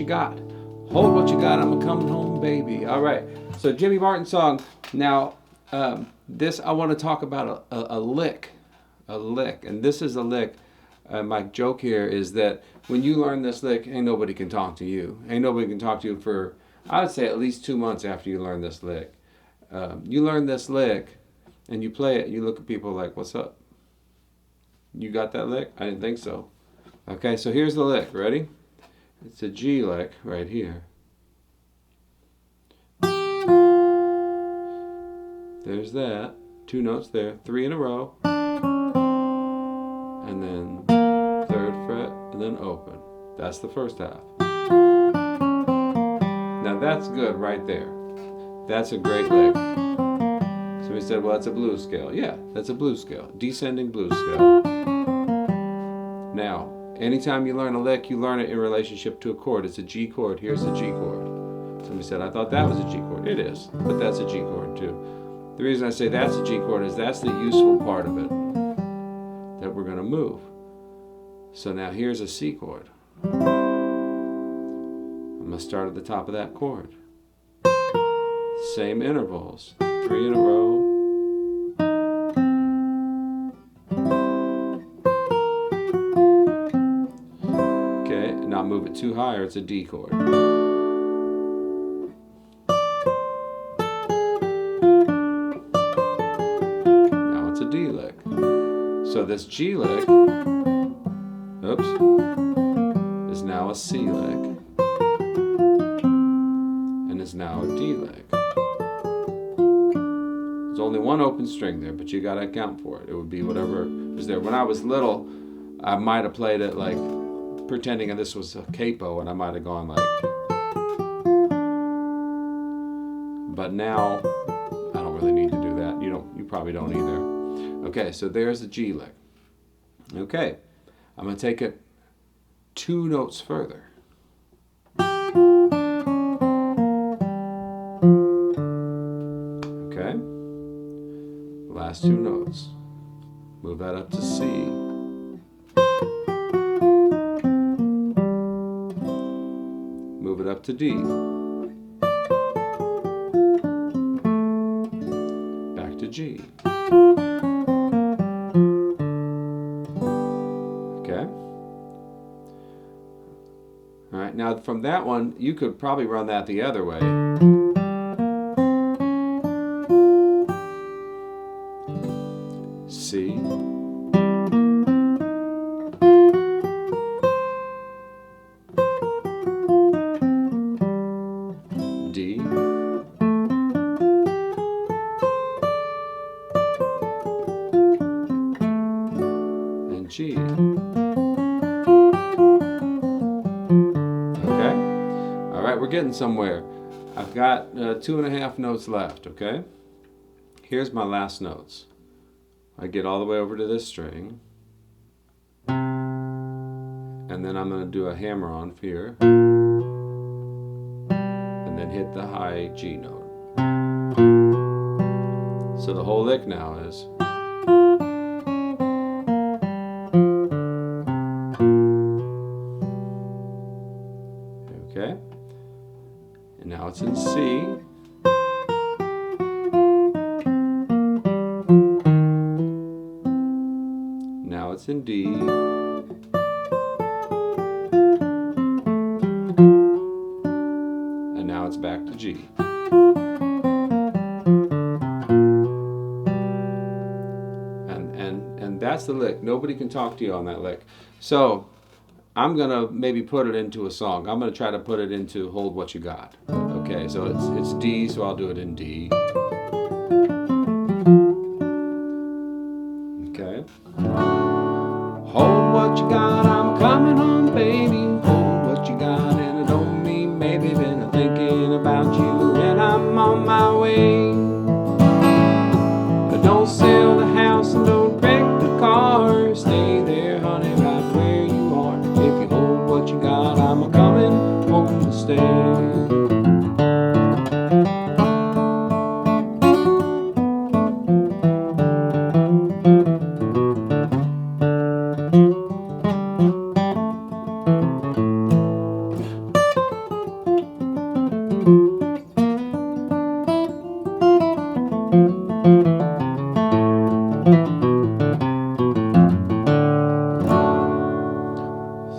got. Hold what you got, I'm a coming home, baby. All right. So Jimmy Martin song. Now, this I want to talk about a lick. A lick. And this is a lick. My joke here is that when you learn this lick, ain't nobody can talk to you. Ain't nobody can talk to you for, I would say, at least 2 months after you learn this lick. You learn this lick and you play it, you look at people like, what's up? You got that lick? I didn't think so. Okay, so here's the lick. Ready? It's a G lick right here. There's that. 2 notes there. 3 in a row. And then 3rd fret, and then open. That's the first half. Now that's good right there. That's a great lick. Somebody said, well, that's a blues scale. Yeah, that's a blues scale. Descending blues scale. Now, anytime you learn a lick, you learn it in relationship to a chord. It's a G chord. Here's the G chord. Somebody said, I thought that was a G chord. It is, but that's a G chord too. The reason I say that's a G chord is that's the useful part of it that we're going to move. So now here's a C chord. I'm going to start at the top of that chord. Same intervals. 3 in a row. Okay, not move it too high or it's a D chord. Now it's a D lick. So this G lick, oops, is now a C lick. And is now a D lick. There's only one open string there, but you gotta account for it. It would be whatever is there. When I was little, I might have played it like pretending this was a capo, and I might have gone like. But now, I don't really need to do that. You probably don't either. Okay, so there's the G lick. Okay, I'm gonna take it 2 notes further. Okay, last 2 notes. Move that up to C. Move it up to D. Back to G. Okay. All right, now from that one, you could probably run that the other way. C. D. And G. Okay? All right, we're getting somewhere. I've got 2.5 notes left, okay? Here's my last notes. I get all the way over to this string. And then I'm going to do a hammer on here. And then hit the high G note. So the whole lick now is. Okay? And now it's in C. Now it's in D. And now it's back to G. And that's the lick. Nobody can talk to you on that lick. So I'm gonna maybe put it into a song. I'm gonna try to put it into Hold What You Got. Okay, so it's D, so I'll do it in D. Okay. Hold what you got, I'm coming home, baby. Hold what you got, and it don't mean maybe. Been thinking about you, and I'm on my way. Don't sell the house and don't wreck the car. Stay there, honey, right where you are. If you hold what you got, I'm a coming home to stay.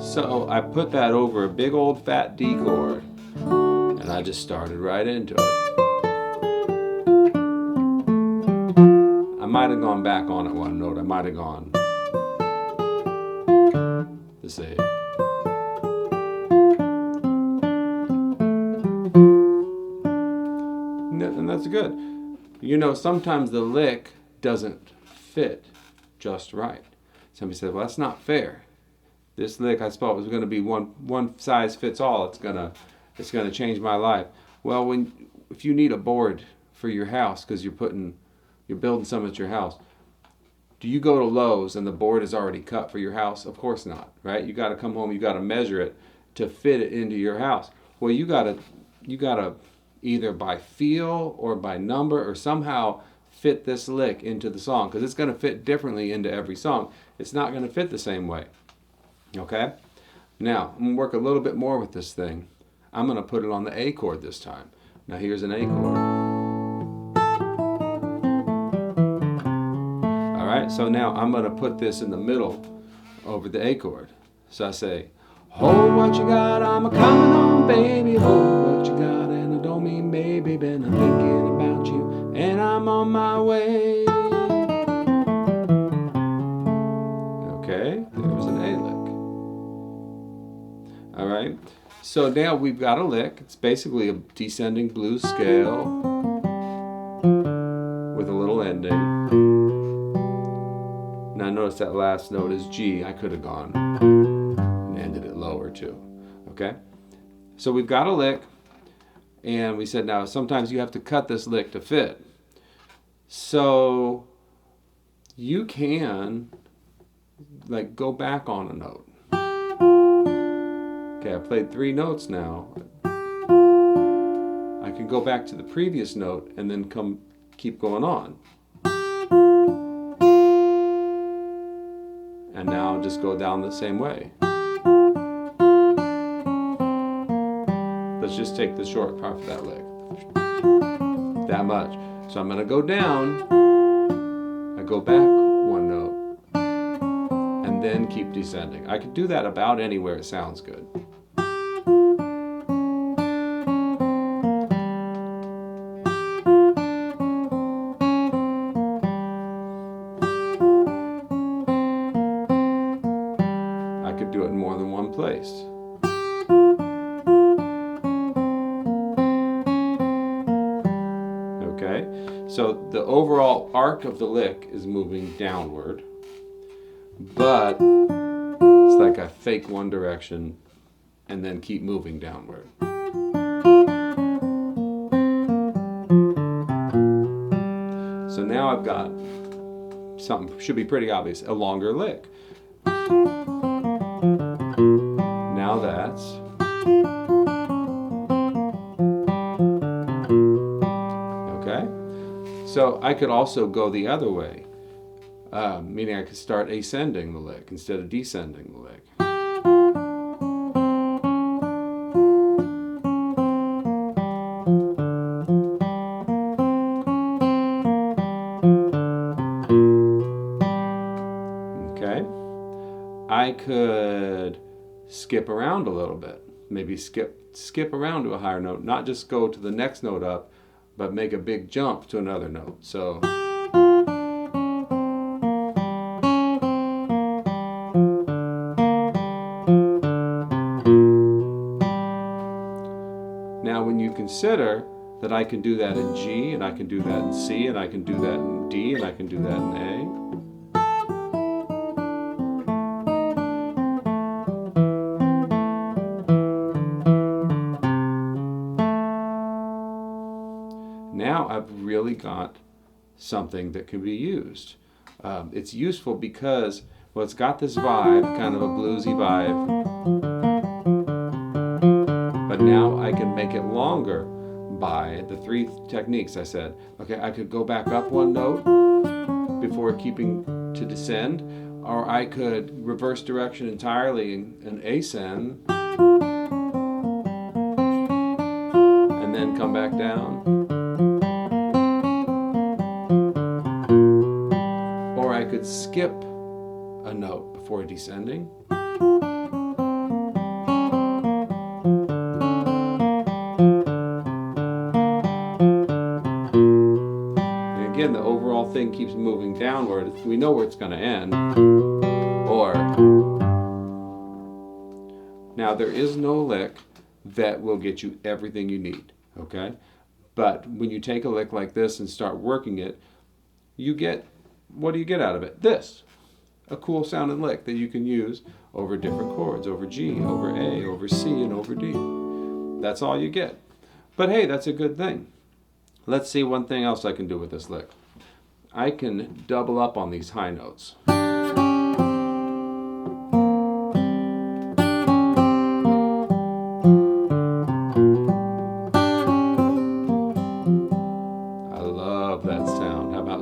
So I put that over a big old fat D chord, and I just started right into it. I might have gone back on it one note. I might have gone to say, and that's good. You know, sometimes the lick doesn't fit just right. Somebody said, well, that's not fair. This lick I thought was going to be one size fits all. It's gonna change my life. Well, if you need a board for your house because you're building something at your house, do you go to Lowe's and the board is already cut for your house? Of course not, right? You got to come home. You got to measure it to fit it into your house. Well, you gotta either by feel or by number or somehow fit this lick into the song, because it's going to fit differently into every song. It's not going to fit the same way. Okay? Now, I'm going to work a little bit more with this thing. I'm going to put it on the A chord this time. Now here's an A chord. Alright, so now I'm going to put this in the middle over the A chord. So I say, hold what you got, I'm a-coming home, baby. Hold what you got, and I don't mean maybe. Been thinking about you, and I'm on my way. Okay, there's an A lick. Alright, so now we've got a lick. It's basically a descending blues scale with a little ending. Now notice that last note is G. I could have gone and ended it lower too. Okay, so we've got a lick, and we said now sometimes you have to cut this lick to fit. So you can like go back on a note. Okay, I played 3 notes now. I can go back to the previous note and then keep going on. And now I'll just go down the same way. Let's just take the short part of that lick. That much. So I'm going to go down. I go back 1 note. And then keep descending. I could do that about anywhere it sounds good. I could do it in more than one place. Okay, so the overall arc of the lick is moving downward, but it's like I fake one direction and then keep moving downward. So now I've got something, should be pretty obvious, a longer lick. Now that's okay. So I could also go the other way, meaning I could start ascending the lick instead of descending the lick. Okay. I could skip around a little bit. Maybe skip around to a higher note, not just go to the next note up, but make a big jump to another note. So now when you consider that I can do that in G, and I can do that in C, and I can do that in D, and I can do that in A. Now I've really got something that can be used. It's useful because, well, it's got this vibe, kind of a bluesy vibe, but now I can make it longer by the 3 techniques I said. Okay, I could go back up 1 note before keeping to descend, or I could reverse direction entirely and ascend, and then come back down. could skip a note before descending. And again, the overall thing keeps moving downward. We know where it's going to end. Or, now there is no lick that will get you everything you need, okay? But when you take a lick like this and start working it, you get, what do you get out of it? This, a cool sounding lick that you can use over different chords, over G, over A, over C, and over D. That's all you get. But hey, that's a good thing. Let's see one thing else I can do with this lick. I can double up on these high notes.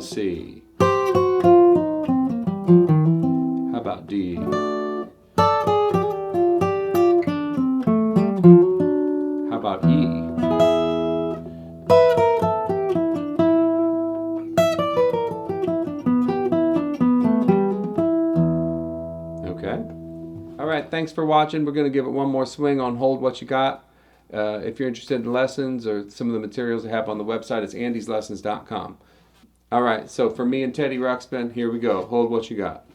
C. How about D? How about E? Okay. All right, thanks for watching. We're going to give it one more swing on Hold What You Got. If you're interested in lessons or some of the materials I have on the website, it's andyslessons.com. All right, so for me and Teddy Ruxpin, here we go. Hold what you got.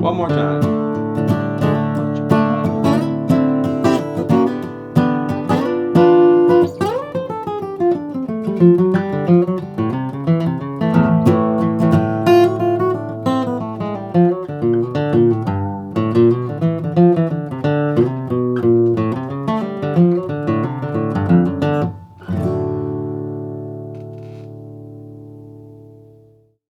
One more time.